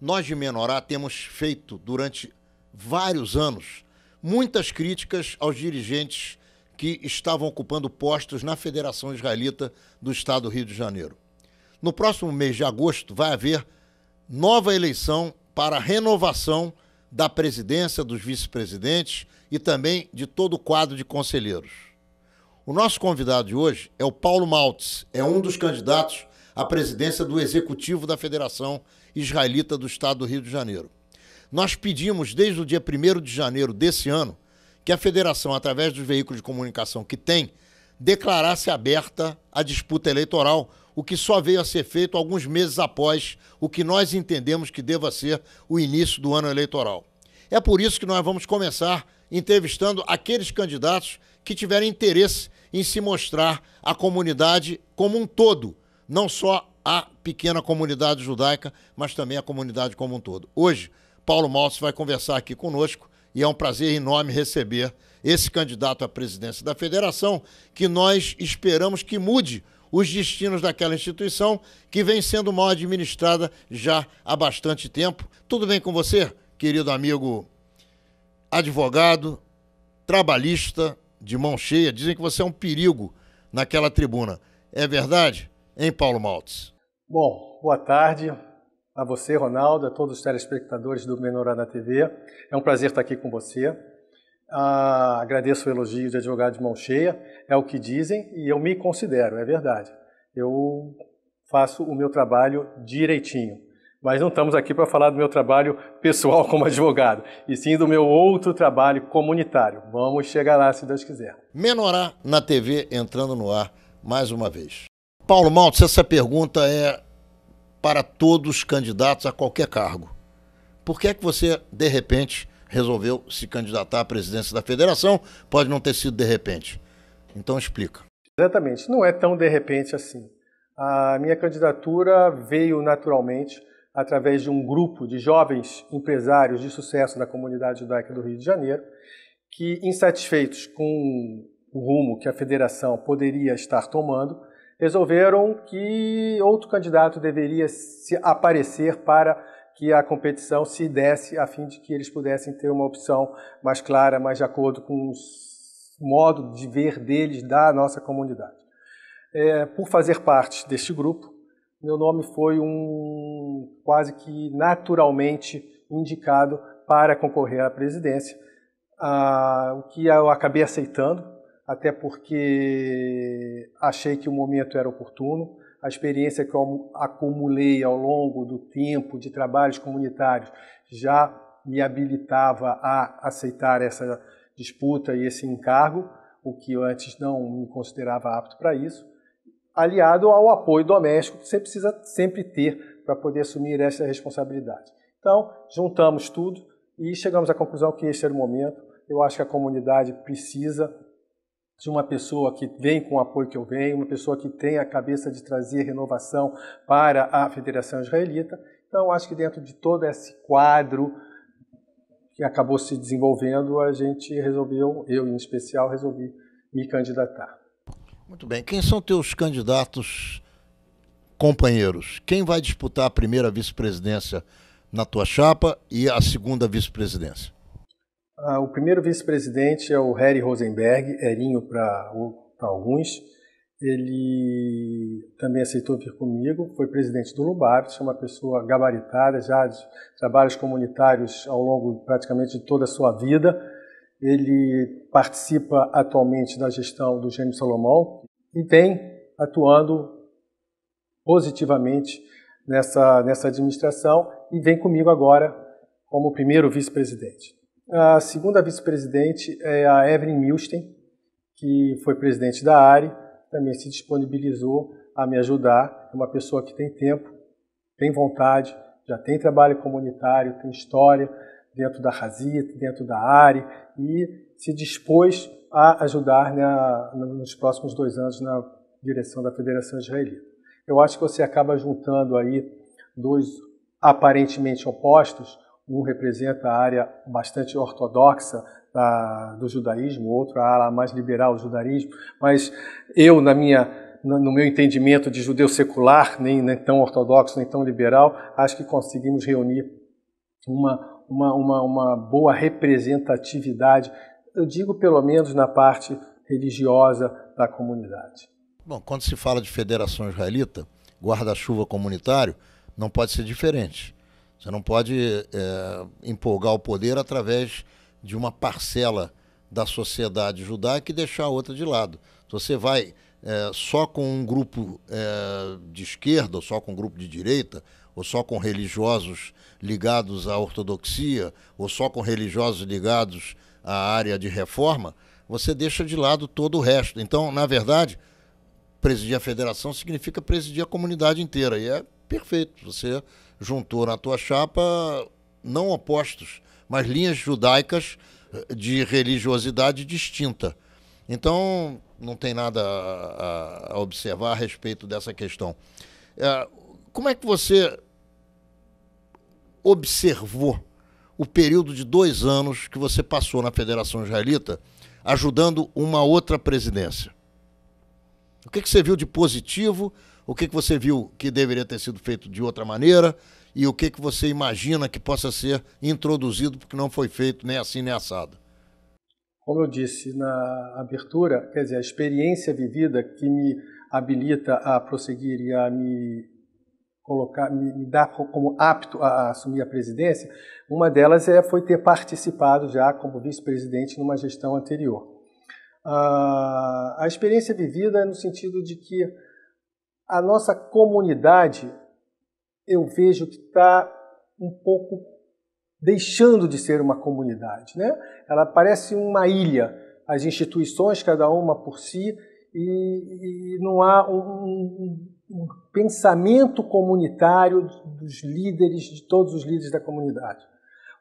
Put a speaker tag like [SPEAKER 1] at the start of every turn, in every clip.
[SPEAKER 1] Nós de Menorá temos feito, durante vários anos, muitas críticas aos dirigentes que estavam ocupando postos na Federação Israelita do Estado do Rio de Janeiro. No próximo mês de agosto vai haver nova eleição para a renovação da presidência, dos vice-presidentes e também de todo o quadro de conselheiros. O nosso convidado de hoje é o Paulo Maltz, é um dos candidatos à presidência do Executivo da Federação Israelita do Estado do Rio de Janeiro. Nós pedimos, desde o dia 1º de janeiro desse ano, que a Federação, através dos veículos de comunicação que tem, declarasse aberta a disputa eleitoral, o que só veio a ser feito alguns meses após o que nós entendemos que deva ser o início do ano eleitoral. É por isso que nós vamos começar entrevistando aqueles candidatos que tiverem interesse em se mostrar à comunidade como um todo, não só a pequena comunidade judaica, mas também a comunidade como um todo. Hoje, Paulo Maltz vai conversar aqui conosco e é um prazer enorme receber esse candidato à presidência da federação, que nós esperamos que mude os destinos daquela instituição que vem sendo mal administrada já há bastante tempo. Tudo bem com você, querido amigo advogado, trabalhista, de mão cheia? Dizem que você é um perigo naquela tribuna. É verdade, hein, Paulo Maltz?
[SPEAKER 2] Bom, boa tarde a você, Ronaldo, a todos os telespectadores do Menorá na TV. É um prazer estar aqui com você. Agradeço o elogio de advogado de mão cheia, é o que dizem e eu me considero, é verdade. Eu faço o meu trabalho direitinho, mas não estamos aqui para falar do meu trabalho pessoal como advogado, e sim do meu outro trabalho comunitário. Vamos chegar lá, se Deus quiser.
[SPEAKER 1] Menorá na TV entrando no ar mais uma vez. Paulo Maltz, essa pergunta é para todos os candidatos a qualquer cargo. Por que é que você, de repente, resolveu se candidatar à presidência da federação? Pode não ter sido de repente. Então explica.
[SPEAKER 2] Exatamente, não é tão de repente assim. A minha candidatura veio naturalmente através de um grupo de jovens empresários de sucesso da comunidade judaica do Rio de Janeiro, que, insatisfeitos com o rumo que a federação poderia estar tomando, resolveram que outro candidato deveria se aparecer para que a competição se desse a fim de que eles pudessem ter uma opção mais clara, mais de acordo com o modo de ver deles, da nossa comunidade. Por fazer parte deste grupo, meu nome foi quase que naturalmente indicado para concorrer à presidência, o que eu acabei aceitando, até porque achei que o momento era oportuno. A experiência que eu acumulei ao longo do tempo de trabalhos comunitários já me habilitava a aceitar essa disputa e esse encargo, o que eu antes não me considerava apto para isso, aliado ao apoio doméstico que você precisa sempre ter para poder assumir essa responsabilidade. Então, juntamos tudo e chegamos à conclusão que esse era o momento. Eu acho que a comunidade precisa de uma pessoa que vem com o apoio que eu venho, uma pessoa que tem a cabeça de trazer renovação para a Federação Israelita. Então, acho que dentro de todo esse quadro que acabou se desenvolvendo, a gente resolveu, eu em especial, resolvi me candidatar.
[SPEAKER 1] Muito bem. Quem são teus candidatos companheiros? Quem vai disputar a primeira vice-presidência na tua chapa e a segunda vice-presidência?
[SPEAKER 2] O primeiro vice-presidente é o Harry Rosenberg, Erinho para alguns. Ele também aceitou vir comigo, foi presidente do Lubavitch, é uma pessoa gabaritada já de trabalhos comunitários ao longo praticamente de toda a sua vida. Ele participa atualmente da gestão do Jaime Salomão e vem atuando positivamente nessa administração e vem comigo agora como primeiro vice-presidente. A segunda vice-presidente é a Evelyn Milstein, que foi presidente da ARI, também se disponibilizou a me ajudar. É uma pessoa que tem tempo, tem vontade, já tem trabalho comunitário, tem história dentro da Hazit, dentro da ARI, e se dispôs a ajudar nos próximos 2 anos na direção da Federação Israelita. Eu acho que você acaba juntando aí dois aparentemente opostos. Um representa a área bastante ortodoxa do judaísmo, outro a ala mais liberal do judaísmo, mas eu, na minha no meu entendimento de judeu secular, nem tão ortodoxo, nem tão liberal, acho que conseguimos reunir uma boa representatividade, eu digo pelo menos na parte religiosa da comunidade.
[SPEAKER 1] Bom, quando se fala de Federação Israelita, guarda-chuva comunitário, não pode ser diferente. Você não pode empolgar o poder através de uma parcela da sociedade judaica e deixar a outra de lado. Se você vai só com um grupo de esquerda, ou só com um grupo de direita, ou só com religiosos ligados à ortodoxia, ou só com religiosos ligados à área de reforma, você deixa de lado todo o resto. Então, na verdade, presidir a federação significa presidir a comunidade inteira, e é perfeito. Você juntou na tua chapa não opostos, mas linhas judaicas de religiosidade distinta. Então, não tem nada a observar a respeito dessa questão. Como é que você observou o período de 2 anos que você passou na Federação Israelita ajudando uma outra presidência? O que você viu de positivo? O que você viu que deveria ter sido feito de outra maneira? E o que você imagina que possa ser introduzido porque não foi feito nem assim nem assado?
[SPEAKER 2] Como eu disse na abertura, quer dizer, a experiência vivida que me habilita a prosseguir e a me colocar, me dar como apto a assumir a presidência, uma delas foi ter participado já como vice-presidente numa gestão anterior. A experiência vivida é no sentido de que a nossa comunidade, eu vejo que está um pouco deixando de ser uma comunidade, né? Ela parece uma ilha, as instituições, cada uma por si, e não há um pensamento comunitário dos líderes, de todos os líderes da comunidade.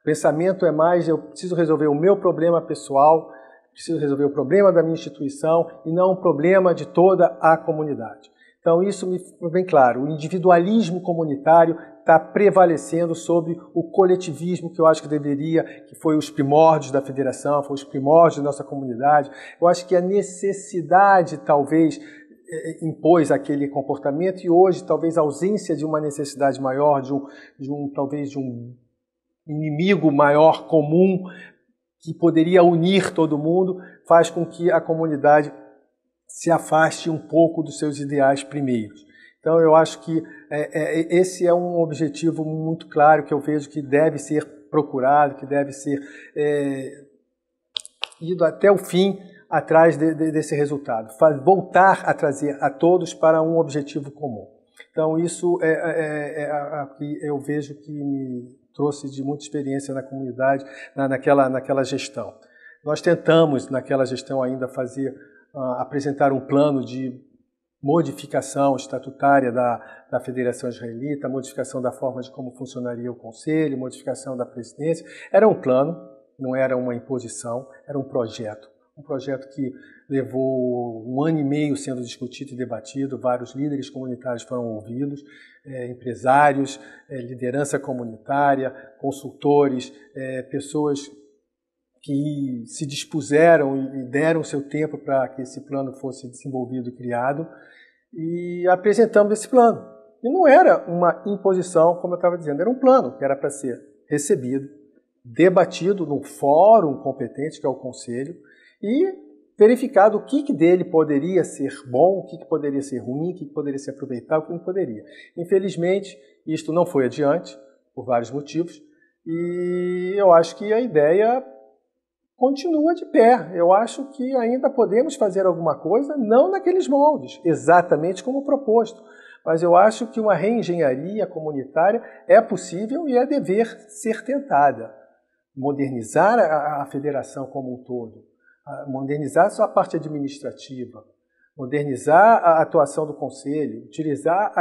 [SPEAKER 2] O pensamento é mais, eu preciso resolver o meu problema pessoal, preciso resolver o problema da minha instituição e não o problema de toda a comunidade. Então isso me foi bem claro, o individualismo comunitário está prevalecendo sobre o coletivismo que eu acho que deveria, que foi os primórdios da federação, foi os primórdios da nossa comunidade. Eu acho que a necessidade talvez impôs aquele comportamento e hoje talvez a ausência de uma necessidade maior, talvez de um inimigo maior comum que poderia unir todo mundo, faz com que a comunidade se afaste um pouco dos seus ideais primeiros. Então eu acho que esse é um objetivo muito claro que eu vejo que deve ser procurado, que deve ser ido até o fim atrás desse resultado. Voltar a trazer a todos para um objetivo comum. Então isso é que eu vejo que me trouxe de muita experiência na comunidade, naquela gestão. Nós tentamos naquela gestão ainda apresentar um plano de modificação estatutária da Federação Israelita, modificação da forma de como funcionaria o Conselho, modificação da presidência. Era um plano, não era uma imposição, era um projeto. Um projeto que levou 1 ano e meio sendo discutido e debatido, vários líderes comunitários foram ouvidos, empresários, liderança comunitária, consultores, pessoas que se dispuseram e deram seu tempo para que esse plano fosse desenvolvido e criado, e apresentamos esse plano. E não era uma imposição, como eu estava dizendo, era um plano que era para ser recebido, debatido no fórum competente, que é o Conselho, e verificado o que dele poderia ser bom, o que poderia ser ruim, o que poderia ser aproveitado, o que não poderia. Infelizmente, isto não foi adiante, por vários motivos, e eu acho que a ideia continua de pé. Eu acho que ainda podemos fazer alguma coisa, não naqueles moldes, exatamente como proposto, mas eu acho que uma reengenharia comunitária é possível e é dever ser tentada. Modernizar a federação como um todo, modernizar a sua parte administrativa, modernizar a atuação do Conselho, utilizar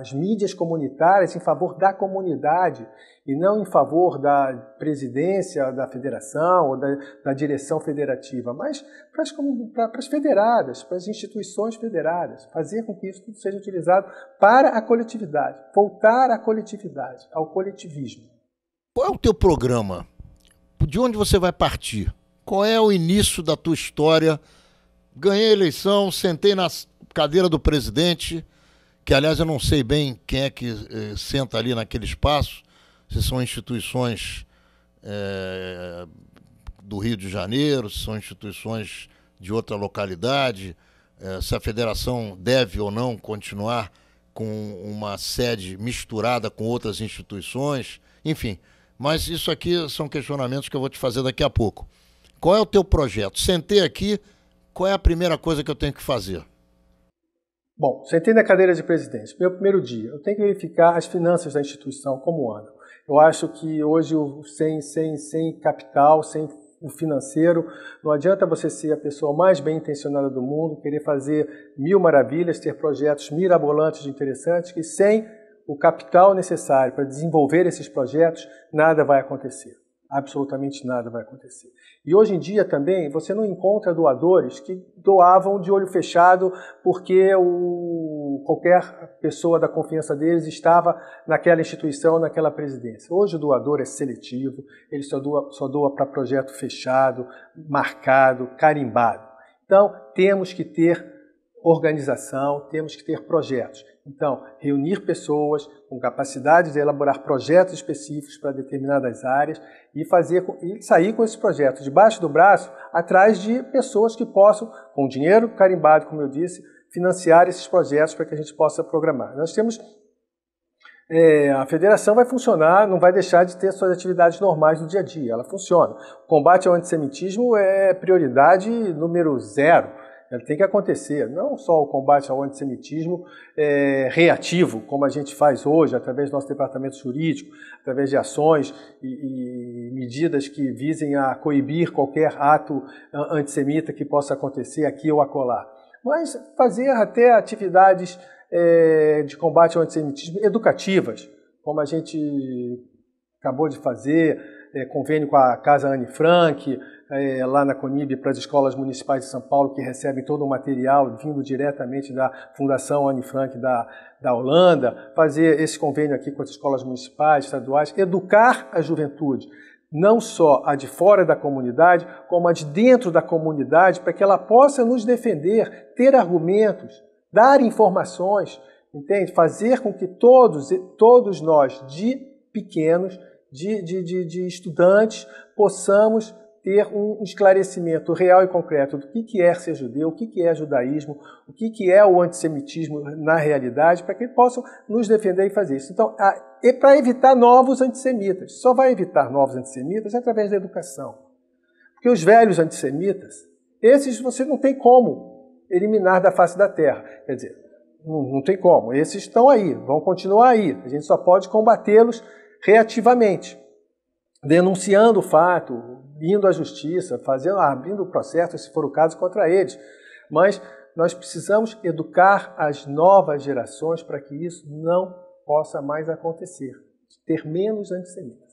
[SPEAKER 2] as mídias comunitárias em favor da comunidade e não em favor da presidência da federação ou da direção federativa, mas para as federadas, para as instituições federadas, fazer com que isso tudo seja utilizado para a coletividade, voltar à coletividade, ao coletivismo.
[SPEAKER 1] Qual é o teu programa? De onde você vai partir? Qual é o início da tua história? Ganhei a eleição, sentei cadeira do presidente, que aliás eu não sei bem quem é que senta ali naquele espaço, se são instituições do Rio de Janeiro, se são instituições de outra localidade, se a federação deve ou não continuar com uma sede misturada com outras instituições, enfim. Mas isso aqui são questionamentos que eu vou te fazer daqui a pouco. Qual é o teu projeto? Sentei aqui, qual é a primeira coisa que eu tenho que fazer?
[SPEAKER 2] Bom, sentei na cadeira de presidente. Meu primeiro dia, eu tenho que verificar as finanças da instituição, como andam. Eu acho que hoje, sem capital, sem o financeiro, não adianta você ser a pessoa mais bem intencionada do mundo, querer fazer mil maravilhas, ter projetos mirabolantes e interessantes, que sem o capital necessário para desenvolver esses projetos, nada vai acontecer. Absolutamente nada vai acontecer. E hoje em dia também você não encontra doadores que doavam de olho fechado porque qualquer pessoa da confiança deles estava naquela instituição, naquela presidência. Hoje o doador é seletivo, ele só doa para projeto fechado, marcado, carimbado. Então temos que ter organização, temos que ter projetos. Então, reunir pessoas com capacidade de elaborar projetos específicos para determinadas áreas e sair com esses projetos debaixo do braço, atrás de pessoas que possam, com dinheiro carimbado, como eu disse, financiar esses projetos para que a gente possa programar. Nós temos... a federação vai funcionar, não vai deixar de ter suas atividades normais do dia a dia, ela funciona. O combate ao antissemitismo é prioridade número 0. Ele tem que acontecer, não só o combate ao antissemitismo reativo, como a gente faz hoje, através do nosso departamento jurídico, através de ações e medidas que visem a coibir qualquer ato antissemita que possa acontecer aqui ou acolá. Mas fazer até atividades de combate ao antissemitismo educativas, como a gente acabou de fazer, convênio com a Casa Anne Frank, lá na Conib, para as escolas municipais de São Paulo, que recebem todo o material vindo diretamente da Fundação Anne Frank da Holanda, fazer esse convênio aqui com as escolas municipais, estaduais, educar a juventude, não só a de fora da comunidade, como a de dentro da comunidade, para que ela possa nos defender, ter argumentos, dar informações, entende? Fazer com que todos nós, de pequenos, de estudantes, possamos ter um esclarecimento real e concreto do que é ser judeu, o que é judaísmo, o que é o antissemitismo na realidade, para que possam nos defender e fazer isso. Então, é para evitar novos antissemitas. Só vai evitar novos antissemitas através da educação. Porque os velhos antissemitas, esses você não tem como eliminar da face da terra. Quer dizer, não tem como. Esses estão aí, vão continuar aí. A gente só pode combatê-los reativamente, denunciando o fato, indo à justiça, abrindo o processo, se for o caso, contra eles. Mas nós precisamos educar as novas gerações para que isso não possa mais acontecer, ter menos antissemitas.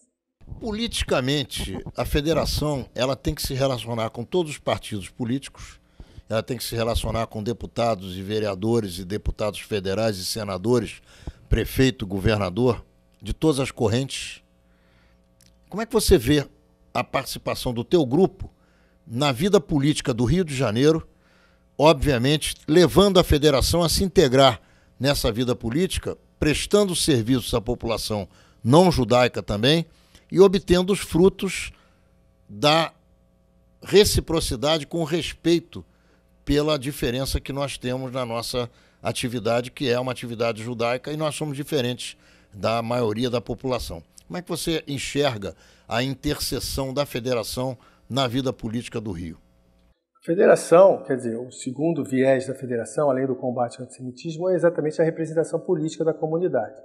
[SPEAKER 1] Politicamente, a federação ela tem que se relacionar com todos os partidos políticos, ela tem que se relacionar com deputados e vereadores e deputados federais e senadores, prefeito, governador, de todas as correntes. Como é que você vê a participação do teu grupo na vida política do Rio de Janeiro, obviamente levando a federação a se integrar nessa vida política, prestando serviços à população não judaica também e obtendo os frutos da reciprocidade com respeito pela diferença que nós temos na nossa atividade, que é uma atividade judaica, e nós somos diferentes da maioria da população. Como é que você enxerga a interseção da federação na vida política do Rio?
[SPEAKER 2] A federação, quer dizer, o segundo viés da federação, além do combate ao antissemitismo, é exatamente a representação política da comunidade.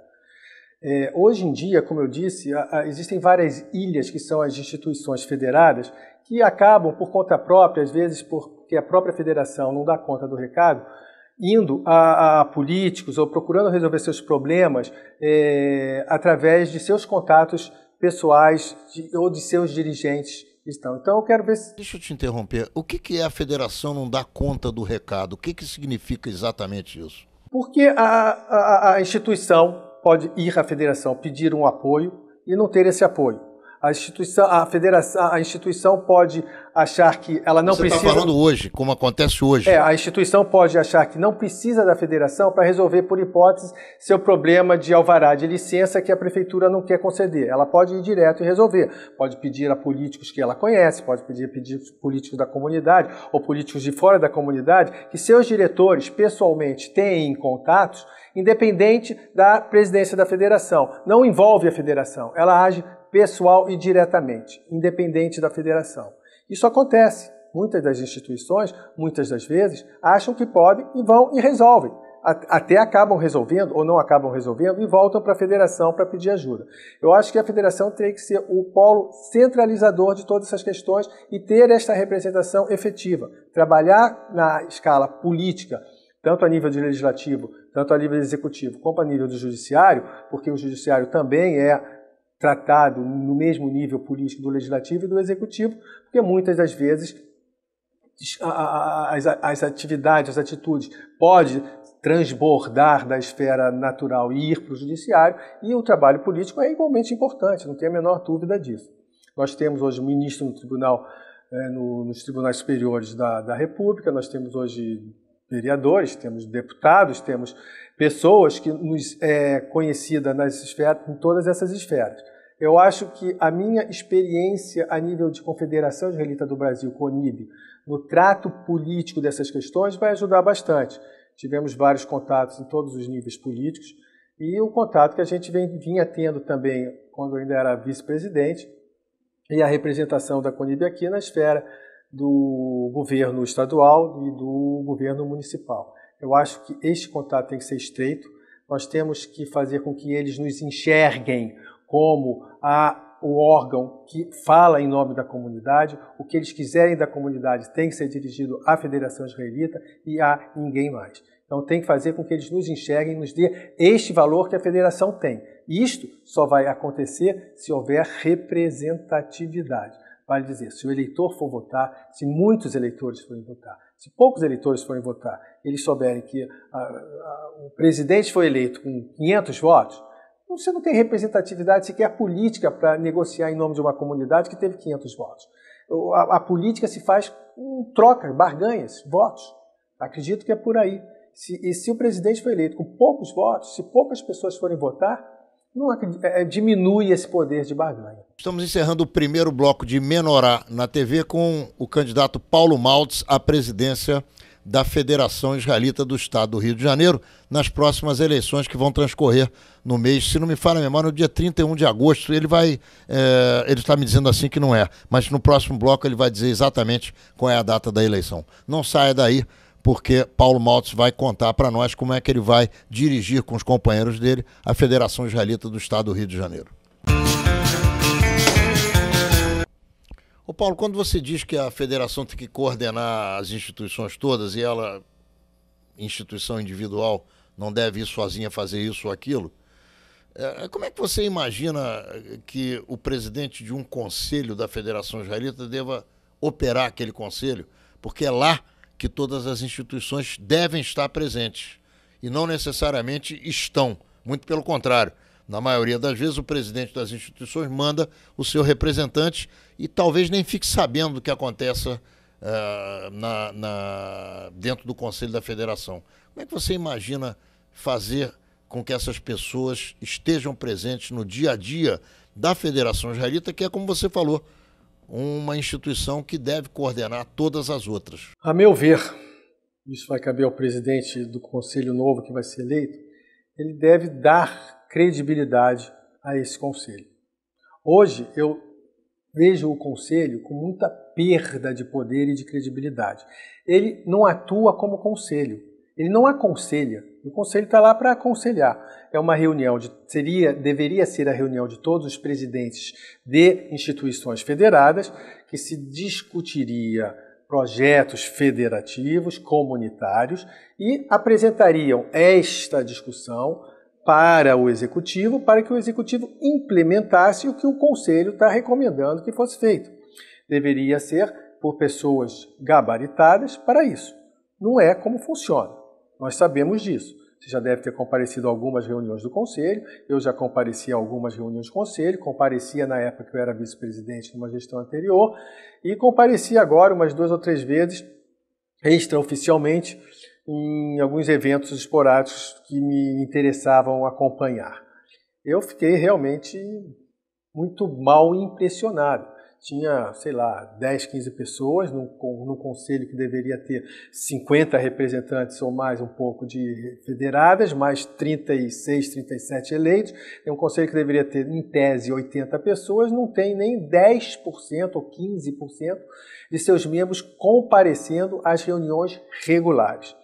[SPEAKER 2] Hoje em dia, como eu disse, existem várias ilhas que são as instituições federadas que acabam por conta própria, às vezes porque a própria federação não dá conta do recado, indo a políticos ou procurando resolver seus problemas através de seus contatos pessoais ou de seus dirigentes que estão. Então eu quero ver se...
[SPEAKER 1] Deixa eu te interromper. O que é a federação não dar conta do recado? O que significa exatamente isso?
[SPEAKER 2] Porque a instituição pode ir à federação pedir um apoio e não ter esse apoio. A instituição pode achar que ela não precisa...
[SPEAKER 1] Você está falando hoje, como acontece hoje.
[SPEAKER 2] A instituição pode achar que não precisa da federação para resolver, por hipótese, seu problema de alvará de licença que a prefeitura não quer conceder. Ela pode ir direto e resolver. Pode pedir a políticos que ela conhece, pode pedir políticos da comunidade ou políticos de fora da comunidade que seus diretores, pessoalmente, tenham contatos, independente da presidência da federação. Não envolve a federação. Ela age pessoal e diretamente, independente da federação. Isso acontece. Muitas das instituições, muitas das vezes, acham que podem e vão e resolvem. Até acabam resolvendo ou não acabam resolvendo e voltam para a federação para pedir ajuda. Eu acho que a federação tem que ser o polo centralizador de todas essas questões e ter esta representação efetiva. Trabalhar na escala política, tanto a nível de legislativo, tanto a nível executivo, como a nível do judiciário, porque o judiciário também é tratado no mesmo nível político do legislativo e do executivo, porque muitas das vezes as atividades, as atitudes podem transbordar da esfera natural e ir para o judiciário, e o trabalho político é igualmente importante, não tem a menor dúvida disso. Nós temos hoje um ministro no tribunal, nos tribunais superiores da República, nós temos hoje vereadores, temos deputados, temos pessoas que nos conhecidas nas esferas, em todas essas esferas. Eu acho que a minha experiência a nível de Confederação Israelita do Brasil, CONIB, no trato político dessas questões vai ajudar bastante. Tivemos vários contatos em todos os níveis políticos e o contato que a gente vinha tendo também quando eu ainda era vice-presidente e a representação da CONIB aqui na esfera do governo estadual e do governo municipal. Eu acho que este contato tem que ser estreito, nós temos que fazer com que eles nos enxerguem como o órgão que fala em nome da comunidade, o que eles quiserem da comunidade tem que ser dirigido à Federação Israelita e a ninguém mais. Então tem que fazer com que eles nos enxerguem, nos dê este valor que a Federação tem. E isto só vai acontecer se houver representatividade. Vale dizer, se o eleitor for votar, se muitos eleitores forem votar, se poucos eleitores forem votar, eles souberem que o presidente foi eleito com 500 votos, você não tem representatividade sequer política para negociar em nome de uma comunidade que teve 500 votos. A política se faz com troca, barganhas, votos. Acredito que é por aí. Se o presidente foi eleito com poucos votos, se poucas pessoas forem votar, diminui esse poder de barganha.
[SPEAKER 1] Estamos encerrando o primeiro bloco de Menorá na TV com o candidato Paulo Maltz à presidência da Federação Israelita do Estado do Rio de Janeiro nas próximas eleições que vão transcorrer no mês, se não me falha a memória, no dia 31 de agosto. Ele está me dizendo assim que não é, mas no próximo bloco ele vai dizer exatamente qual é a data da eleição. Não saia daí, porque Paulo Maltz vai contar para nós como é que ele vai dirigir com os companheiros dele a Federação Israelita do Estado do Rio de Janeiro. Ô Paulo, quando você diz que a federação tem que coordenar as instituições todas e ela, instituição individual, não deve ir sozinha fazer isso ou aquilo, como é que você imagina que o presidente de um conselho da Federação Israelita deva operar aquele conselho? Porque é lá que todas as instituições devem estar presentes e não necessariamente estão, muito pelo contrário. Na maioria das vezes, o presidente das instituições manda o seu representante e talvez nem fique sabendo do que aconteça dentro do Conselho da Federação. Como é que você imagina fazer com que essas pessoas estejam presentes no dia a dia da Federação Israelita, que é, como você falou, uma instituição que deve coordenar todas as outras?
[SPEAKER 2] A meu ver, isso vai caber ao presidente do Conselho novo que vai ser eleito, ele deve dar credibilidade a esse conselho. Hoje eu vejo o conselho com muita perda de poder e de credibilidade. Ele não atua como conselho, ele não aconselha. O conselho está lá para aconselhar. É uma reunião, deveria ser a reunião de todos os presidentes de instituições federadas, que se discutiria projetos federativos, comunitários, e apresentariam esta discussão para o Executivo, para que o Executivo implementasse o que o Conselho está recomendando que fosse feito. Deveria ser por pessoas gabaritadas para isso. Não é como funciona. Nós sabemos disso. Você já deve ter comparecido a algumas reuniões do Conselho. Eu já compareci a algumas reuniões do Conselho, comparecia na época que eu era vice-presidente numa gestão anterior e compareci agora umas 2 ou 3 vezes, extraoficialmente, em alguns eventos esporádicos que me interessavam acompanhar. Eu fiquei realmente muito mal impressionado. Tinha, sei lá, 10, 15 pessoas num conselho que deveria ter 50 representantes ou mais um pouco de federadas, mais 36, 37 eleitos. É um conselho que deveria ter, em tese, 80 pessoas, não tem nem 10% ou 15% de seus membros comparecendo às reuniões regulares.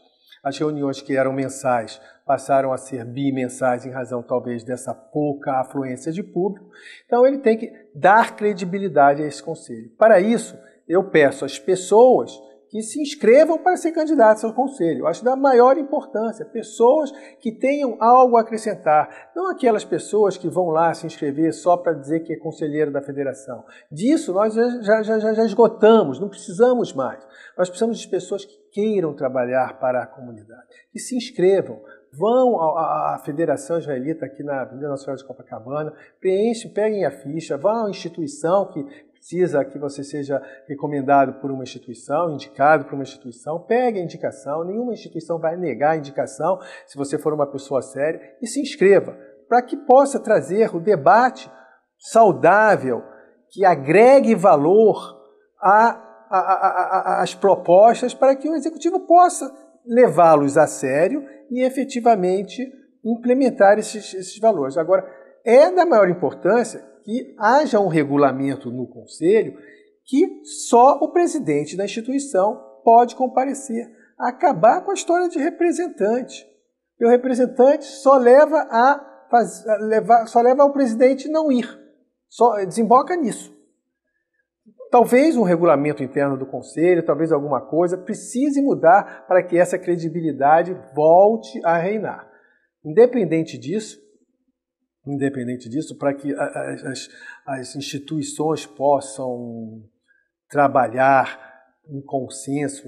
[SPEAKER 2] As reuniões que eram mensais passaram a ser bimensais em razão, talvez, dessa pouca afluência de público. Então, ele tem que dar credibilidade a esse conselho. Para isso, eu peço às pessoas que se inscrevam para ser candidatos ao conselho. Eu acho da maior importância. Pessoas que tenham algo a acrescentar. Não aquelas pessoas que vão lá se inscrever só para dizer que é conselheiro da federação. Disso nós já esgotamos, não precisamos mais. Nós precisamos de pessoas que queiram trabalhar para a comunidade, que se inscrevam, vão à Federação Israelita aqui na Avenida Nossa Senhora de Copacabana, preenchem, peguem a ficha, vão à instituição que precisa que você seja recomendado por uma instituição, indicado por uma instituição, pegue a indicação, nenhuma instituição vai negar a indicação se você for uma pessoa séria, e se inscreva, para que possa trazer o debate saudável, que agregue valor às propostas, para que o Executivo possa levá-los a sério e efetivamente implementar esses valores. Agora, é da maior importância que haja um regulamento no Conselho que só o presidente da instituição pode comparecer. Acabar com a história de representante. E o representante só leva ao presidente não ir. Só desemboca nisso. Talvez um regulamento interno do Conselho, talvez alguma coisa, precise mudar para que essa credibilidade volte a reinar. Independente disso, para que as instituições possam trabalhar em consenso,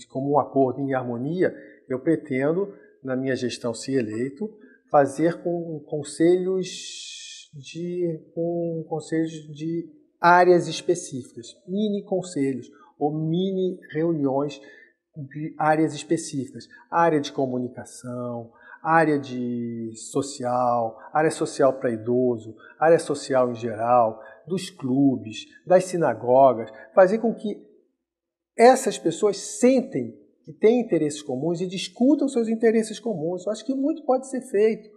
[SPEAKER 2] como um acordo, em harmonia, eu pretendo, na minha gestão, se eleito, fazer com conselhos de áreas específicas, mini conselhos ou mini reuniões de áreas específicas, área de comunicação, área social para idoso, área social em geral, dos clubes, das sinagogas, fazer com que essas pessoas sentem que têm interesses comuns e discutam seus interesses comuns. Eu acho que muito pode ser feito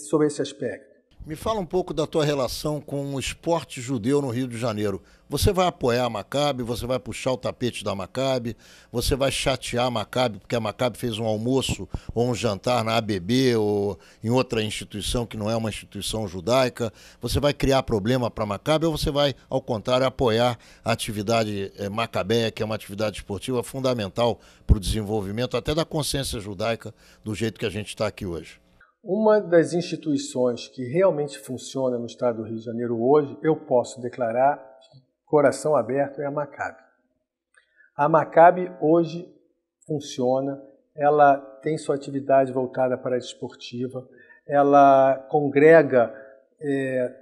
[SPEAKER 2] sobre esse aspecto.
[SPEAKER 1] Me fala um pouco da tua relação com o esporte judeu no Rio de Janeiro. Você vai apoiar a Maccabi, você vai puxar o tapete da Maccabi, você vai chatear a Maccabi porque a Maccabi fez um almoço ou um jantar na ABB ou em outra instituição que não é uma instituição judaica. Você vai criar problema para a Maccabi ou você vai, ao contrário, apoiar a atividade macabeia, que é uma atividade esportiva fundamental para o desenvolvimento até da consciência judaica do jeito que a gente está aqui hoje?
[SPEAKER 2] Uma das instituições que realmente funciona no estado do Rio de Janeiro hoje, eu posso declarar, de coração aberto, é a Maccabi. A Maccabi hoje funciona, ela tem sua atividade voltada para a desportiva, ela congrega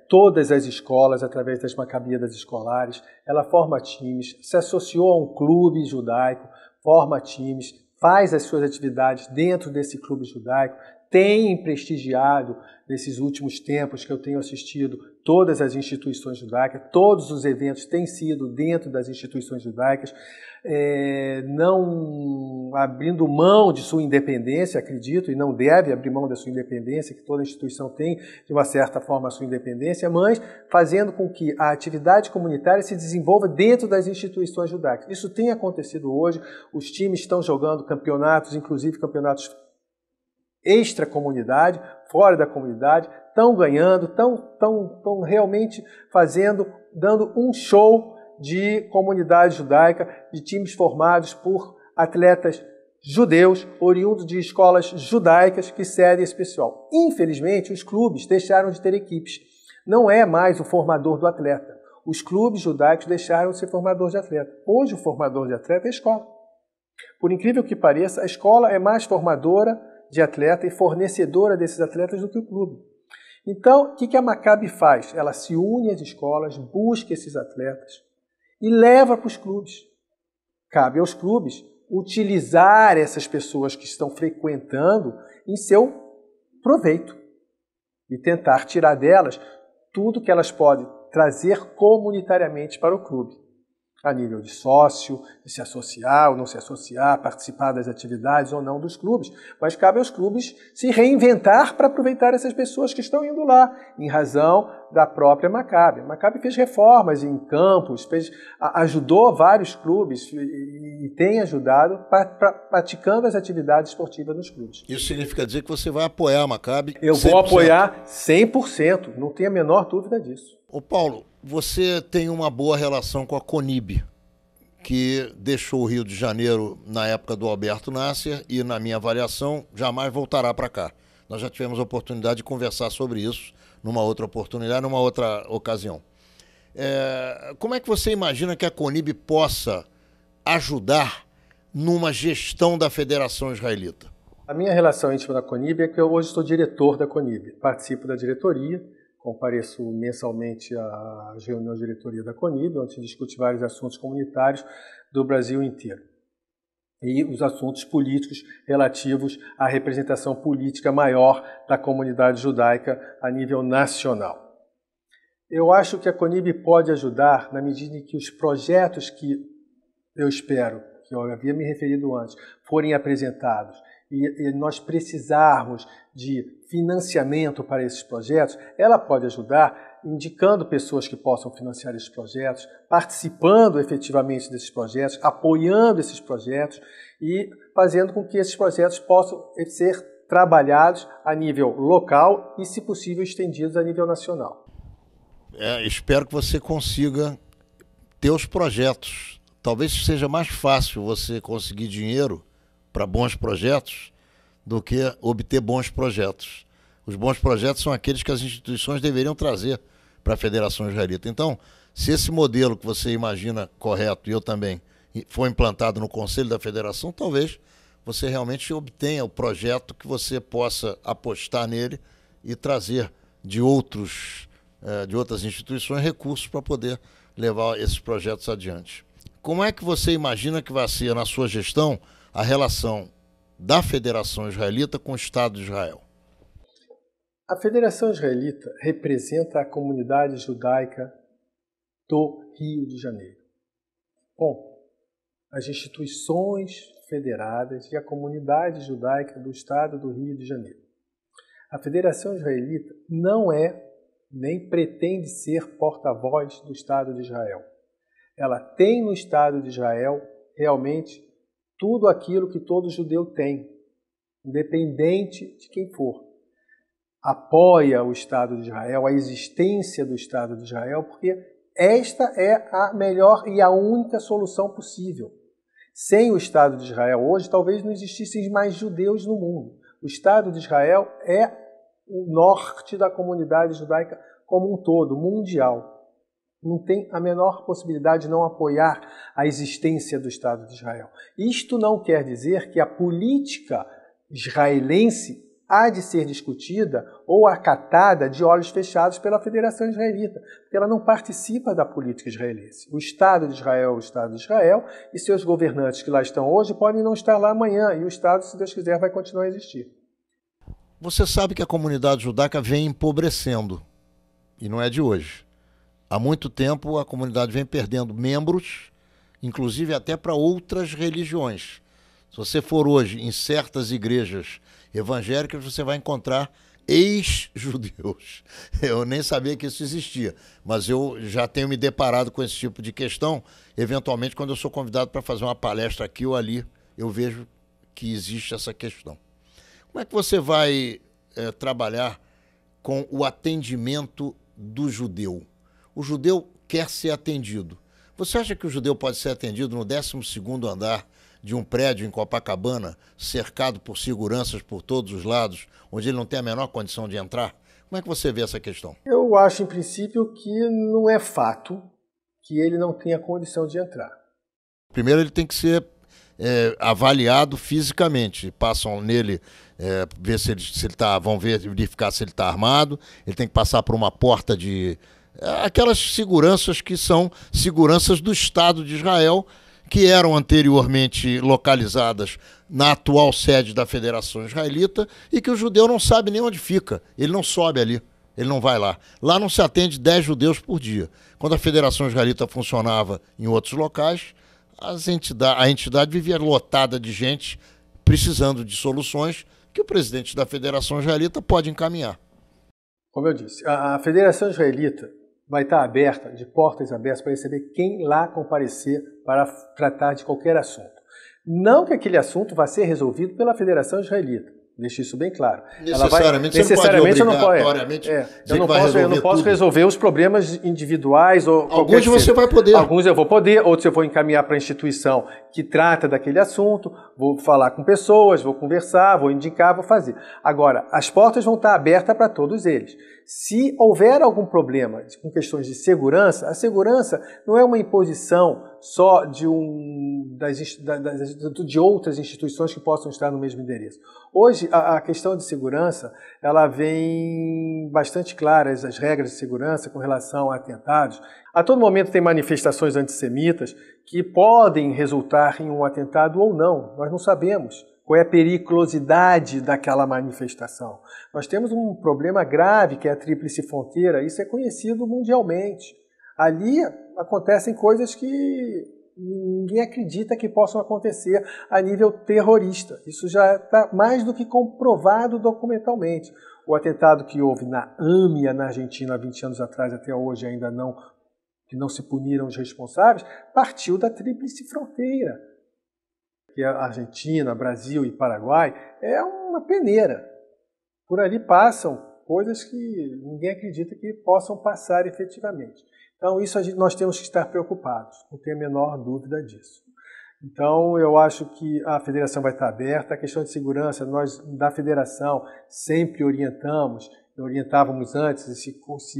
[SPEAKER 2] todas as escolas através das Maccabiadas escolares, ela forma times, se associou a um clube judaico, forma times, faz as suas atividades dentro desse clube judaico, tem prestigiado, nesses últimos tempos que eu tenho assistido, todas as instituições judaicas, todos os eventos têm sido dentro das instituições judaicas, não abrindo mão de sua independência, acredito, e não deve abrir mão da sua independência, que toda instituição tem, de uma certa forma, a sua independência, mas fazendo com que a atividade comunitária se desenvolva dentro das instituições judaicas. Isso tem acontecido hoje, os times estão jogando campeonatos, inclusive campeonatos extra-comunidade, fora da comunidade, estão ganhando, estão realmente dando um show de comunidade judaica, de times formados por atletas judeus, oriundos de escolas judaicas que cedem esse pessoal. Infelizmente, os clubes deixaram de ter equipes. Não é mais o formador do atleta. Os clubes judaicos deixaram de ser formador de atleta. Hoje, o formador de atleta é a escola. Por incrível que pareça, a escola é mais formadora de atleta e fornecedora desses atletas do que o clube. Então, o que a Maccabi faz? Ela se une às escolas, busca esses atletas e leva para os clubes. Cabe aos clubes utilizar essas pessoas que estão frequentando em seu proveito e tentar tirar delas tudo que elas podem trazer comunitariamente para o clube, a nível de sócio, de se associar ou não se associar, participar das atividades ou não dos clubes, mas cabe aos clubes se reinventar para aproveitar essas pessoas que estão indo lá, em razão da própria Maccabi. A Maccabi fez reformas em campos, ajudou vários clubes e tem ajudado praticando as atividades esportivas nos clubes.
[SPEAKER 1] Isso significa dizer que você vai apoiar a Maccabi?
[SPEAKER 2] Eu
[SPEAKER 1] 100%.
[SPEAKER 2] vou apoiar 100%, não tenho a menor dúvida disso.
[SPEAKER 1] Ô Paulo, você tem uma boa relação com a CONIB, que deixou o Rio de Janeiro na época do Alberto Nasser e, na minha avaliação, jamais voltará para cá. Nós já tivemos a oportunidade de conversar sobre isso numa outra oportunidade, numa outra ocasião. Como é que você imagina que a CONIB possa ajudar numa gestão da Federação Israelita?
[SPEAKER 2] A minha relação íntima da CONIB é que eu hoje sou diretor da CONIB, participo da diretoria, compareço mensalmente às reuniões de diretoria da CONIB, onde se discute vários assuntos comunitários do Brasil inteiro. E os assuntos políticos relativos à representação política maior da comunidade judaica a nível nacional. Eu acho que a CONIB pode ajudar na medida em que os projetos que eu espero, que eu havia me referido antes, forem apresentados e nós precisarmos de financiamento para esses projetos, ela pode ajudar indicando pessoas que possam financiar esses projetos, participando efetivamente desses projetos, apoiando esses projetos e fazendo com que esses projetos possam ser trabalhados a nível local e, se possível, estendidos a nível nacional.
[SPEAKER 1] Espero que você consiga ter os projetos. Talvez seja mais fácil você conseguir dinheiro para bons projetos do que obter bons projetos. Os bons projetos são aqueles que as instituições deveriam trazer para a Federação Israelita. Então, se esse modelo que você imagina correto, e eu também, for implantado no Conselho da Federação, talvez você realmente obtenha o projeto que você possa apostar nele e trazer de outras instituições recursos para poder levar esses projetos adiante. Como é que você imagina que vai ser, na sua gestão, a relação da Federação Israelita com o Estado de Israel?
[SPEAKER 2] A Federação Israelita representa a comunidade judaica do Rio de Janeiro. Bom, as instituições federadas e a comunidade judaica do Estado do Rio de Janeiro. A Federação Israelita não é nem pretende ser porta-voz do Estado de Israel. Ela tem no Estado de Israel realmente tudo aquilo que todo judeu tem, independente de quem for. Apoia o Estado de Israel, a existência do Estado de Israel, porque esta é a melhor e a única solução possível. Sem o Estado de Israel, hoje, talvez não existissem mais judeus no mundo. O Estado de Israel é o norte da comunidade judaica como um todo, mundial. Não tem a menor possibilidade de não apoiar a existência do Estado de Israel. Isto não quer dizer que a política israelense há de ser discutida ou acatada de olhos fechados pela Federação Israelita, porque ela não participa da política israelense. O Estado de Israel é o Estado de Israel e seus governantes que lá estão hoje podem não estar lá amanhã, e o Estado, se Deus quiser, vai continuar a existir.
[SPEAKER 1] Você sabe que a comunidade judaica vem empobrecendo, e não é de hoje. Há muito tempo a comunidade vem perdendo membros, inclusive até para outras religiões. Se você for hoje em certas igrejas evangélicas, você vai encontrar ex-judeus. Eu nem sabia que isso existia, mas eu já tenho me deparado com esse tipo de questão. Eventualmente, quando eu sou convidado para fazer uma palestra aqui ou ali, eu vejo que existe essa questão. Como é que você vai trabalhar com o atendimento do judeu? O judeu quer ser atendido. Você acha que o judeu pode ser atendido no 12º andar de um prédio em Copacabana, cercado por seguranças por todos os lados, onde ele não tem a menor condição de entrar? Como é que você vê essa questão?
[SPEAKER 2] Eu acho, em princípio, que não é fato que ele não tenha condição de entrar.
[SPEAKER 1] Primeiro, ele tem que ser avaliado fisicamente. Passam nele, ver se ele tá, vão verificar se ele está armado, ele tem que passar por uma porta de... aquelas seguranças que são seguranças do Estado de Israel, que eram anteriormente localizadas na atual sede da Federação Israelita e que o judeu não sabe nem onde fica, ele não sobe ali. Ele não vai lá. Lá não se atende 10 judeus por dia. Quando a Federação Israelita funcionava em outros locais, a entidade vivia lotada de gente precisando de soluções que o presidente da Federação Israelita pode encaminhar.
[SPEAKER 2] Como eu disse, a Federação Israelita vai estar aberta, de portas abertas, para receber quem lá comparecer para tratar de qualquer assunto. Não que aquele assunto vá ser resolvido pela Federação Israelita. Deixe isso bem claro.
[SPEAKER 1] Necessariamente,
[SPEAKER 2] eu não posso resolver os problemas individuais.
[SPEAKER 1] Alguns você vai poder.
[SPEAKER 2] Alguns eu vou poder, outros eu vou encaminhar para a instituição que trata daquele assunto, vou falar com pessoas, vou conversar, vou indicar, vou fazer. Agora, as portas vão estar abertas para todos eles. Se houver algum problema com questões de segurança, a segurança não é uma imposição só de outras instituições que possam estar no mesmo endereço. Hoje, a questão de segurança, ela vem bastante clara, as regras de segurança com relação a atentados. A todo momento tem manifestações antissemitas que podem resultar em um atentado ou não, nós não sabemos qual é a periculosidade daquela manifestação. Nós temos um problema grave, que é a Tríplice Fronteira, isso é conhecido mundialmente. Ali acontecem coisas que ninguém acredita que possam acontecer a nível terrorista. Isso já está mais do que comprovado documentalmente. O atentado que houve na AMIA, na Argentina, há 20 anos atrás, até hoje ainda que não se puniram os responsáveis, partiu da Tríplice Fronteira. Que a Argentina, Brasil e Paraguai, é uma peneira. Por ali passam coisas que ninguém acredita que possam passar efetivamente. Então, isso nós temos que estar preocupados, não tenho a menor dúvida disso. Então, eu acho que a federação vai estar aberta. A questão de segurança, nós da federação sempre orientávamos antes, e se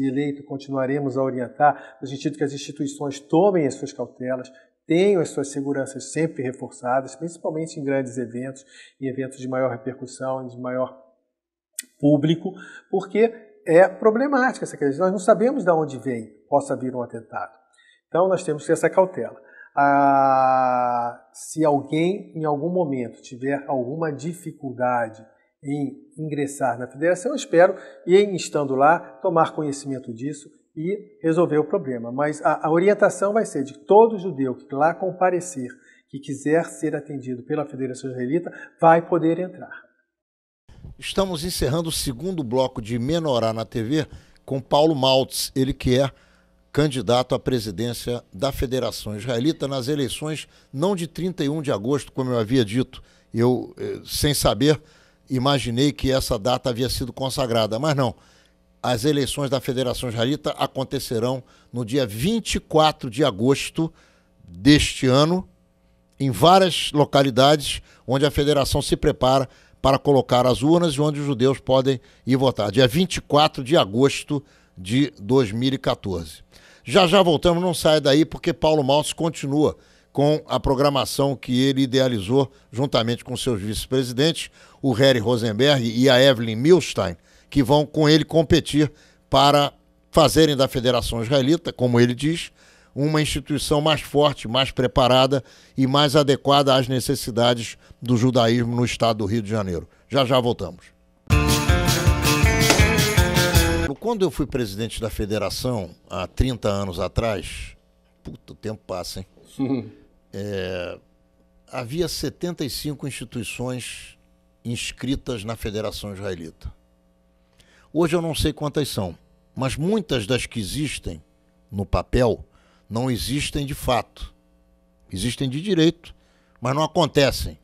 [SPEAKER 2] eleito continuaremos a orientar, no sentido que as instituições tomem as suas cautelas, tenham as suas seguranças sempre reforçadas, principalmente em grandes eventos, em eventos de maior repercussão, de maior público, porque é problemática essa questão. Nós não sabemos de onde possa vir um atentado. Então, nós temos que ter essa cautela. Se alguém, em algum momento, tiver alguma dificuldade em ingressar na federação, eu espero, e estando lá, tomar conhecimento disso e resolver o problema. Mas a orientação vai ser de todo judeu que lá comparecer, que quiser ser atendido pela Federação Israelita, vai poder entrar.
[SPEAKER 1] Estamos encerrando o segundo bloco de Menorá na TV com Paulo Maltz, ele que é candidato à presidência da Federação Israelita nas eleições não de 31 de agosto, como eu havia dito. Eu, sem saber, imaginei que essa data havia sido consagrada, mas não. As eleições da Federação Israelita acontecerão no dia 24 de agosto deste ano, em várias localidades onde a federação se prepara para colocar as urnas e onde os judeus podem ir votar. Dia 24 de agosto de 2014. Já voltamos, não saia daí, porque Paulo Maltz continua com a programação que ele idealizou juntamente com seus vice-presidentes, o Harry Rosenberg e a Evelyn Milstein, que vão com ele competir para fazerem da Federação Israelita, como ele diz, uma instituição mais forte, mais preparada e mais adequada às necessidades do judaísmo no estado do Rio de Janeiro. Já voltamos. Quando eu fui presidente da federação, há 30 anos atrás, puta, o tempo passa, hein? Havia 75 instituições inscritas na Federação Israelita. Hoje eu não sei quantas são, mas muitas das que existem no papel não existem de fato. Existem de direito, mas não acontecem.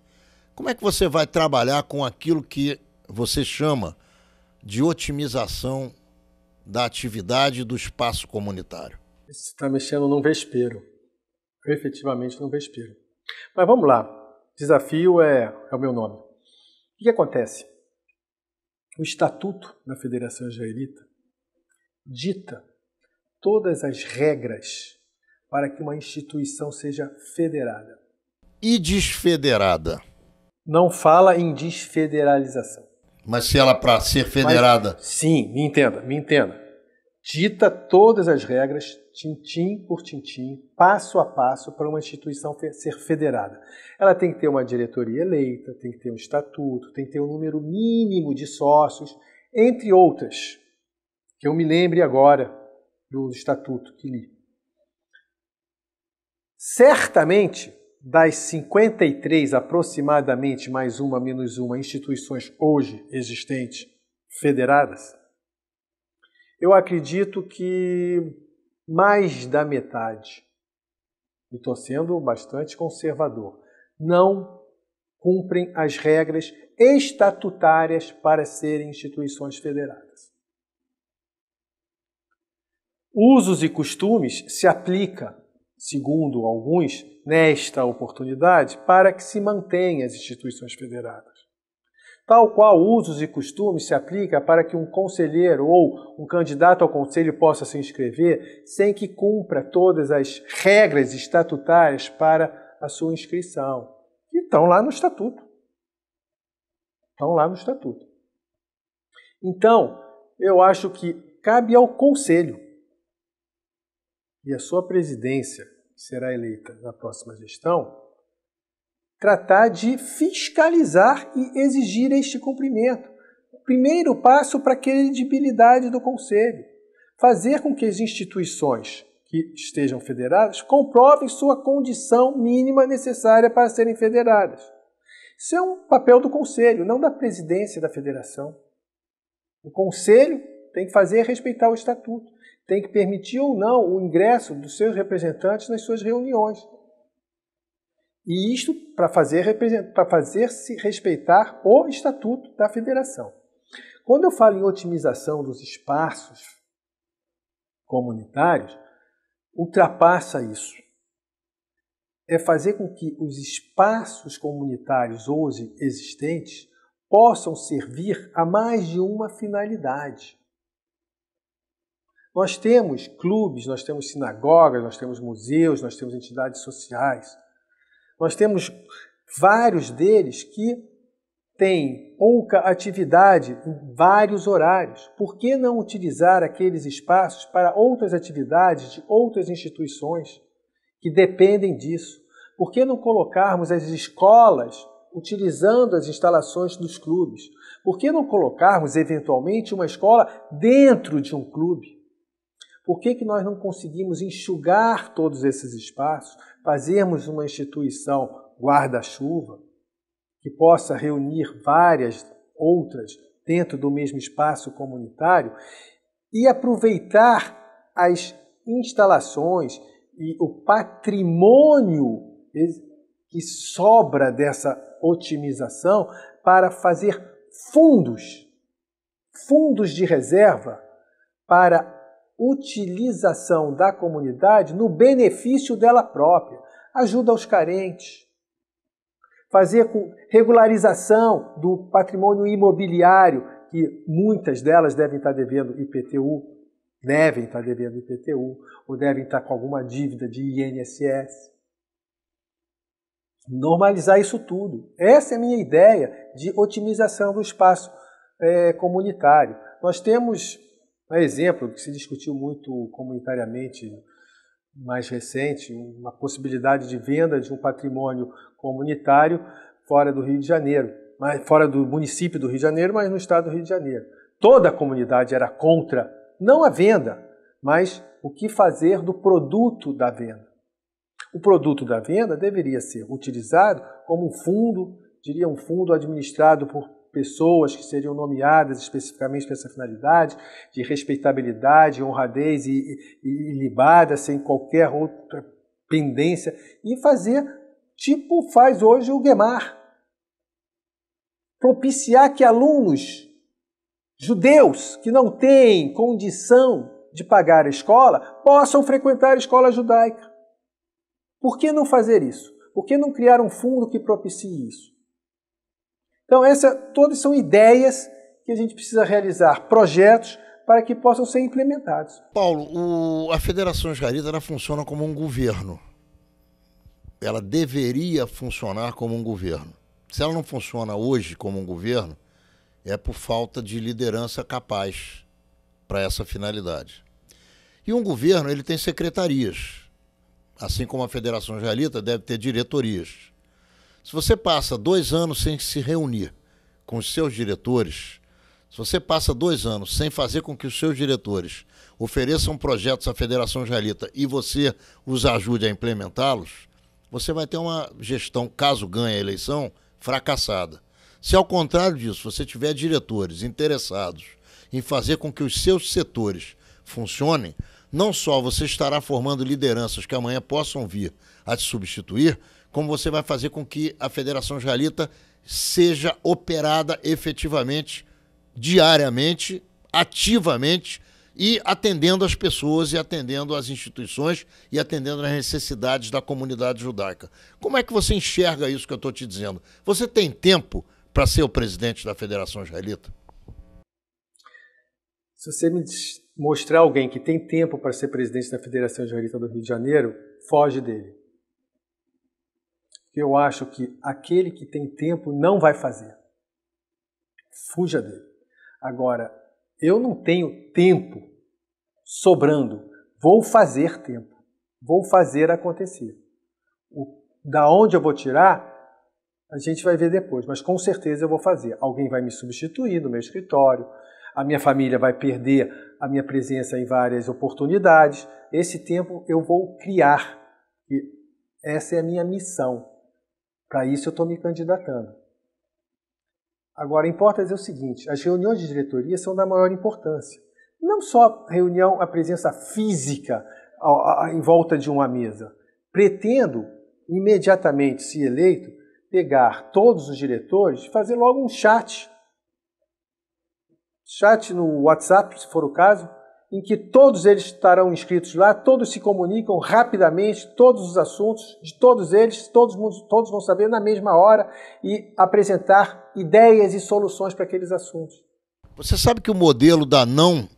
[SPEAKER 1] Como é que você vai trabalhar com aquilo que você chama de otimização da atividade do espaço comunitário?
[SPEAKER 2] Você está mexendo num vespeiro, efetivamente num vespeiro. Mas vamos lá, desafio é o meu nome. O que acontece? O Estatuto da Federação Israelita dita todas as regras para que uma instituição seja federada.
[SPEAKER 1] E desfederada?
[SPEAKER 2] Não fala em desfederalização.
[SPEAKER 1] Mas se ela, para ser federada...
[SPEAKER 2] Mas, sim, me entenda. Dita todas as regras, tintim por tintim, passo a passo, para uma instituição ser federada. Ela tem que ter uma diretoria eleita, tem que ter um estatuto, tem que ter um número mínimo de sócios, entre outras, que eu me lembre agora do estatuto que li. Certamente, das 53 aproximadamente, mais uma, menos uma, instituições hoje existentes, federadas, eu acredito que mais da metade, e estou sendo bastante conservador, não cumprem as regras estatutárias para serem instituições federadas. Usos e costumes se aplica, segundo alguns, nesta oportunidade, para que se mantenham as instituições federadas. Tal qual usos e costumes se aplica para que um conselheiro ou um candidato ao conselho possa se inscrever sem que cumpra todas as regras estatutárias para a sua inscrição. E estão lá no estatuto. Então, eu acho que cabe ao conselho e a sua presidência, que será eleita na próxima gestão, tratar de fiscalizar e exigir este cumprimento. O primeiro passo para a credibilidade do Conselho. Fazer com que as instituições que estejam federadas comprovem sua condição mínima necessária para serem federadas. Isso é um papel do Conselho, não da presidência da federação. O Conselho tem que fazer respeitar o Estatuto, tem que permitir ou não o ingresso dos seus representantes nas suas reuniões. E isto para fazer-se respeitar o Estatuto da Federação. Quando eu falo em otimização dos espaços comunitários, ultrapassa isso. É fazer com que os espaços comunitários hoje existentes possam servir a mais de uma finalidade. Nós temos clubes, nós temos sinagogas, nós temos museus, nós temos entidades sociais. Nós temos vários deles que têm pouca atividade em vários horários. Por que não utilizar aqueles espaços para outras atividades de outras instituições que dependem disso? Por que não colocarmos as escolas utilizando as instalações dos clubes? Por que não colocarmos, eventualmente, uma escola dentro de um clube? Por que nós não conseguimos enxugar todos esses espaços, fazermos uma instituição guarda-chuva que possa reunir várias outras dentro do mesmo espaço comunitário e aproveitar as instalações e o patrimônio que sobra dessa otimização para fazer fundos de reserva para utilização da comunidade no benefício dela própria, ajuda aos carentes, fazer com regularização do patrimônio imobiliário, que muitas delas devem estar devendo IPTU, ou devem estar com alguma dívida de INSS. Normalizar isso tudo. Essa é a minha ideia de otimização do espaço comunitário. Nós temos um exemplo que se discutiu muito comunitariamente mais recente, uma possibilidade de venda de um patrimônio comunitário fora do Rio de Janeiro, fora do município do Rio de Janeiro, mas no estado do Rio de Janeiro. Toda a comunidade era contra, não a venda, mas o que fazer do produto da venda. O produto da venda deveria ser utilizado como um fundo, diria um fundo administrado por pessoas que seriam nomeadas especificamente para essa finalidade, de respeitabilidade, honradez e ilibada, sem qualquer outra pendência, e fazer tipo faz hoje o Guemar. Propiciar que alunos judeus que não têm condição de pagar a escola possam frequentar a escola judaica. Por que não fazer isso? Por que não criar um fundo que propicie isso? Então, todas são ideias que a gente precisa realizar, projetos para que possam ser implementados.
[SPEAKER 1] Paulo, a Federação Israelita ela funciona como um governo. ela deveria funcionar como um governo. Se ela não funciona hoje como um governo, é por falta de liderança capaz para essa finalidade. E um governo, ele tem secretarias, assim como a Federação Israelita deve ter diretorias. Se você passa 2 anos sem se reunir com os seus diretores, se você passa 2 anos sem fazer com que os seus diretores ofereçam projetos à Federação Israelita e você os ajude a implementá-los, você vai ter uma gestão, caso ganhe a eleição, fracassada. Se ao contrário disso, você tiver diretores interessados em fazer com que os seus setores funcionem, não só você estará formando lideranças que amanhã possam vir a te substituir, como você vai fazer com que a Federação Israelita seja operada efetivamente, diariamente, ativamente e atendendo as pessoas e atendendo as instituições e atendendo às necessidades da comunidade judaica. Como é que você enxerga isso que eu estou te dizendo? Você tem tempo para ser o presidente da Federação Israelita?
[SPEAKER 2] Se você me mostrar alguém que tem tempo para ser presidente da Federação Israelita do Rio de Janeiro, foge dele. Eu acho que aquele que tem tempo não vai fazer. Fuja dele. Agora, eu não tenho tempo sobrando. Vou fazer tempo. Vou fazer acontecer. Da onde eu vou tirar, a gente vai ver depois. Mas com certeza eu vou fazer. Alguém vai me substituir no meu escritório. A minha família vai perder a minha presença em várias oportunidades. Esse tempo eu vou criar. E essa é a minha missão. Para isso eu estou me candidatando. Agora, importa dizer o seguinte, as reuniões de diretoria são da maior importância. Não só reunião, a presença física em volta de uma mesa. Pretendo, imediatamente, se eleito, pegar todos os diretores e fazer logo um chat. Chat no WhatsApp, se for o caso, em que todos eles estarão inscritos lá, todos se comunicam rapidamente, todos os assuntos de todos eles, todos vão saber na mesma hora e apresentar ideias e soluções para aqueles assuntos.
[SPEAKER 1] Você sabe que o modelo da não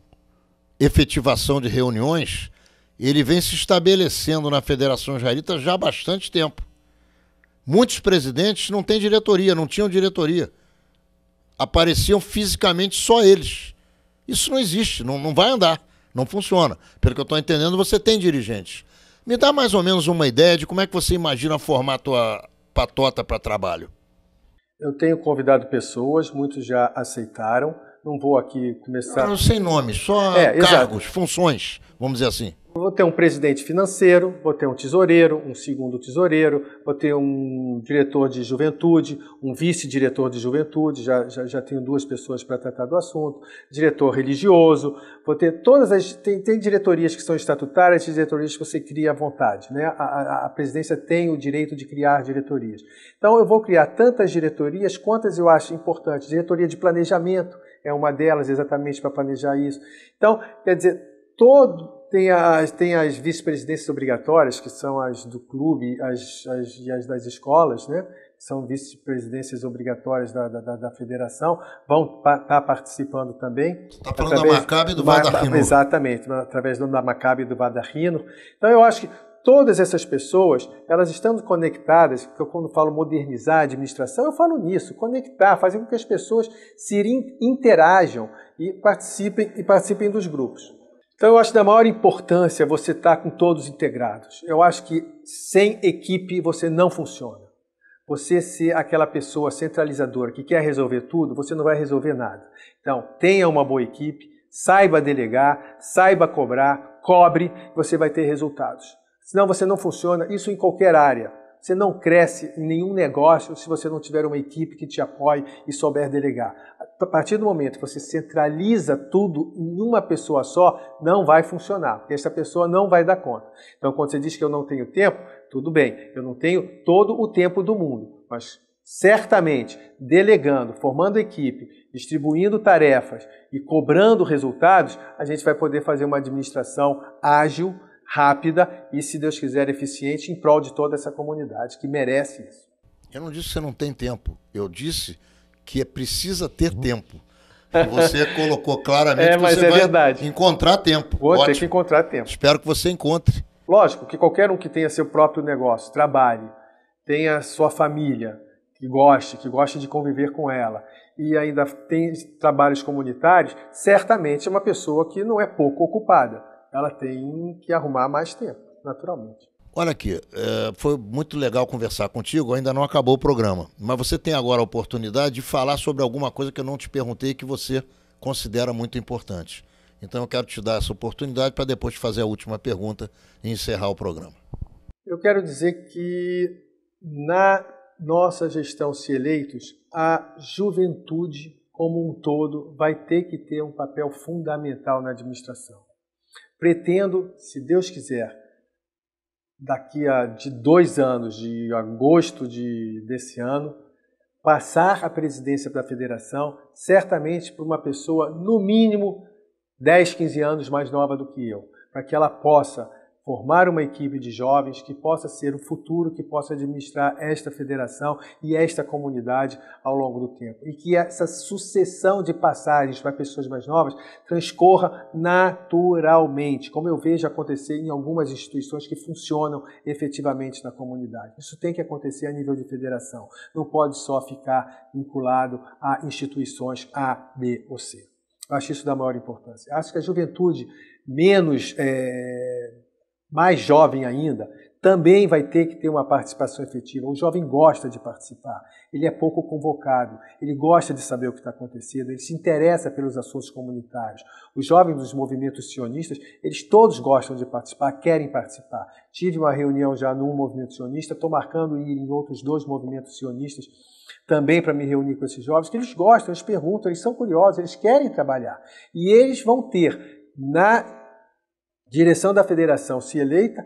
[SPEAKER 1] efetivação de reuniões, ele vem se estabelecendo na Federação Israelita já há bastante tempo. Muitos presidentes não têm diretoria, não tinham diretoria. Apareciam fisicamente só eles. Isso não existe, não vai andar, não funciona. Pelo que eu estou entendendo, você tem dirigentes. Me dá mais ou menos uma ideia de como é que você imagina formar a tua patota para trabalho.
[SPEAKER 2] Eu tenho convidado pessoas, muitos já aceitaram. Não vou aqui começar...
[SPEAKER 1] Não, sem nome, só cargos, funções, vamos dizer assim.
[SPEAKER 2] Vou ter um presidente financeiro, vou ter um tesoureiro, um segundo tesoureiro, vou ter um diretor de juventude, um vice-diretor de juventude, já tenho 2 pessoas para tratar do assunto, diretor religioso, vou ter todas as... Tem diretorias que são estatutárias e diretorias que você cria à vontade, né? A presidência tem o direito de criar diretorias. Então eu vou criar tantas diretorias quantas eu acho importantes. Diretoria de planejamento é uma delas, exatamente para planejar isso. Então, quer dizer, tem as vice-presidências obrigatórias, que são as do clube e as das escolas, né? São vice-presidências obrigatórias da federação, vão estar participando também.
[SPEAKER 1] Você está falando da Maccabi e do Vadarrino.
[SPEAKER 2] Exatamente, através da Maccabi e do Vadarrino. Então eu acho que todas essas pessoas, elas estando conectadas, que eu quando falo modernizar a administração, eu falo nisso, conectar, fazer com que as pessoas se interajam e participem dos grupos. Então eu acho da maior importância você estar com todos integrados. Eu acho que sem equipe você não funciona. Você ser aquela pessoa centralizadora que quer resolver tudo, você não vai resolver nada. Então tenha uma boa equipe, saiba delegar, saiba cobrar, cobre, você vai ter resultados. Senão você não funciona, isso em qualquer área. Você não cresce em nenhum negócio se você não tiver uma equipe que te apoie e souber delegar. A partir do momento que você centraliza tudo em uma pessoa só, não vai funcionar, porque essa pessoa não vai dar conta. Então, quando você diz que eu não tenho tempo, tudo bem, eu não tenho todo o tempo do mundo, mas certamente delegando, formando equipe, distribuindo tarefas e cobrando resultados, a gente vai poder fazer uma administração ágil, rápida e, se Deus quiser, eficiente em prol de toda essa comunidade que merece isso.
[SPEAKER 1] Eu não disse que você não tem tempo, eu disse que precisa ter tempo. Você colocou claramente que
[SPEAKER 2] mas
[SPEAKER 1] você vai
[SPEAKER 2] verdade.
[SPEAKER 1] encontrar tempo.
[SPEAKER 2] Vou ter que encontrar tempo.
[SPEAKER 1] Espero que você encontre.
[SPEAKER 2] Lógico que qualquer um que tenha seu próprio negócio, trabalhe, tenha sua família, que goste de conviver com ela, e ainda tem trabalhos comunitários, certamente é uma pessoa que não é pouco ocupada. Ela tem que arrumar mais tempo, naturalmente.
[SPEAKER 1] Olha aqui, foi muito legal conversar contigo, ainda não acabou o programa, mas você tem agora a oportunidade de falar sobre alguma coisa que eu não te perguntei que você considera muito importante. Então eu quero te dar essa oportunidade para depois te fazer a última pergunta e encerrar o programa.
[SPEAKER 2] Eu quero dizer que na nossa gestão, se eleitos, a juventude como um todo vai ter que ter um papel fundamental na administração. Pretendo, se Deus quiser, daqui a 2 anos, de agosto desse ano, passar a presidência da federação, certamente para uma pessoa, no mínimo, 10, 15 anos mais nova do que eu, para que ela possa formar uma equipe de jovens que possa ser o futuro, que possa administrar esta federação e esta comunidade ao longo do tempo. E que essa sucessão de passagens para pessoas mais novas transcorra naturalmente, como eu vejo acontecer em algumas instituições que funcionam efetivamente na comunidade. Isso tem que acontecer a nível de federação. Não pode só ficar vinculado a instituições A, B ou C. Eu acho isso da maior importância. Acho que a juventude mais jovem ainda, também vai ter que ter uma participação efetiva. O jovem gosta de participar, ele é pouco convocado, ele gosta de saber o que está acontecendo, ele se interessa pelos assuntos comunitários. Os jovens dos movimentos sionistas, eles todos gostam de participar, querem participar. Tive uma reunião já num movimento sionista, estou marcando ir em outros 2 movimentos sionistas, também para me reunir com esses jovens, que eles gostam, eles perguntam, eles são curiosos, eles querem trabalhar. E eles vão ter, na direção da federação, se eleita,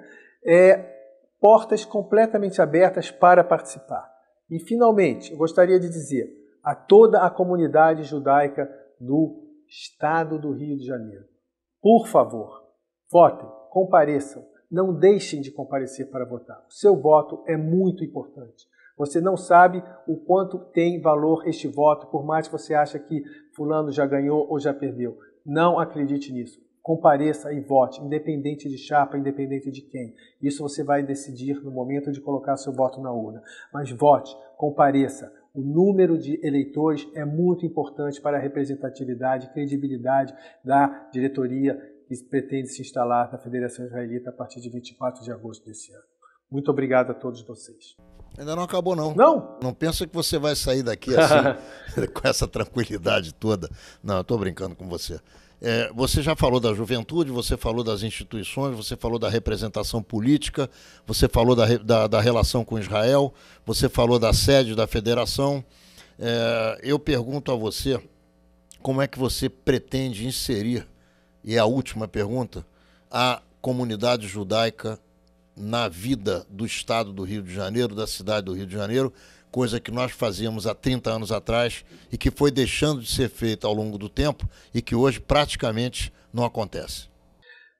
[SPEAKER 2] portas completamente abertas para participar. E, finalmente, eu gostaria de dizer a toda a comunidade judaica do Estado do Rio de Janeiro, por favor, votem, compareçam, não deixem de comparecer para votar. O seu voto é muito importante. Você não sabe o quanto tem valor este voto, por mais que você ache que fulano já ganhou ou já perdeu. Não acredite nisso. Compareça e vote, independente de chapa, independente de quem. Isso você vai decidir no momento de colocar seu voto na urna. Mas vote, compareça. O número de eleitores é muito importante para a representatividade e credibilidade da diretoria que pretende se instalar na Federação Israelita a partir de 24 de agosto desse ano. Muito obrigado a todos vocês.
[SPEAKER 1] Ainda não acabou, não.
[SPEAKER 2] Não?
[SPEAKER 1] Não pensa que você vai sair daqui assim, com essa tranquilidade toda. Não, eu estou brincando com você. Você já falou da juventude, você falou das instituições, você falou da representação política, você falou da relação com Israel, você falou da sede da federação. Eu pergunto a você, como é que você pretende inserir, e é a última pergunta, a comunidade judaica na vida do Estado do Rio de Janeiro, da cidade do Rio de Janeiro, coisa que nós fazíamos há 30 anos atrás e que foi deixando de ser feita ao longo do tempo e que hoje praticamente não acontece.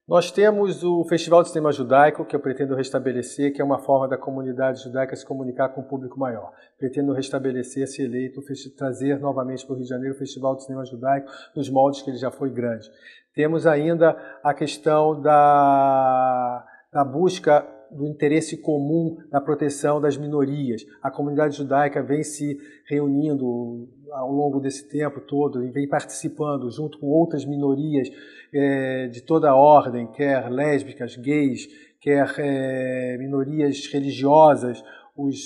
[SPEAKER 2] Nós temos o Festival de Cinema Judaico, que eu pretendo restabelecer, que é uma forma da comunidade judaica se comunicar com um público maior. Pretendo restabelecer, se eleito, trazer novamente para o Rio de Janeiro o Festival de Cinema Judaico nos moldes que ele já foi grande. Temos ainda a questão da busca do interesse comum na proteção das minorias. A comunidade judaica vem se reunindo ao longo desse tempo todo e vem participando junto com outras minorias de toda a ordem, quer lésbicas, gays, quer minorias religiosas, os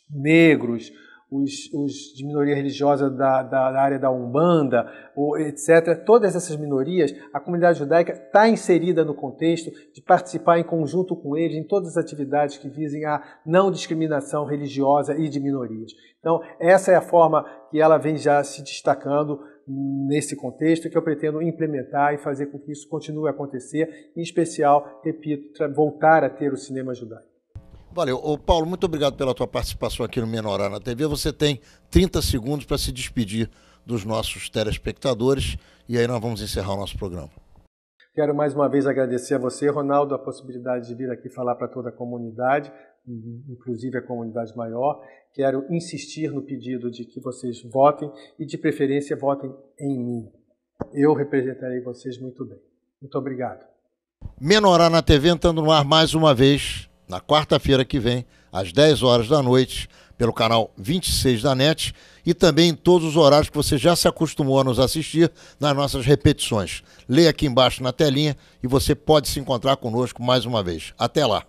[SPEAKER 2] negros, os de minoria religiosa da área da Umbanda, etc. Todas essas minorias, a comunidade judaica está inserida no contexto de participar em conjunto com eles em todas as atividades que visem a não discriminação religiosa e de minorias. Então, essa é a forma que ela vem já se destacando nesse contexto, que eu pretendo implementar e fazer com que isso continue a acontecer, em especial, repito, voltar a ter o cinema judaico.
[SPEAKER 1] Valeu. Ô, Paulo, muito obrigado pela tua participação aqui no Menorá na TV. Você tem 30 segundos para se despedir dos nossos telespectadores e aí nós vamos encerrar o nosso programa.
[SPEAKER 2] Quero mais uma vez agradecer a você, Ronaldo, a possibilidade de vir aqui falar para toda a comunidade, inclusive a comunidade maior. Quero insistir no pedido de que vocês votem e, de preferência, votem em mim. Eu representarei vocês muito bem. Muito obrigado.
[SPEAKER 1] Menorá na TV entrando no ar mais uma vez, na quarta-feira que vem, às 10 horas da noite, pelo canal 26 da NET e também em todos os horários que você já se acostumou a nos assistir nas nossas repetições. Leia aqui embaixo na telinha e você pode se encontrar conosco mais uma vez. Até lá!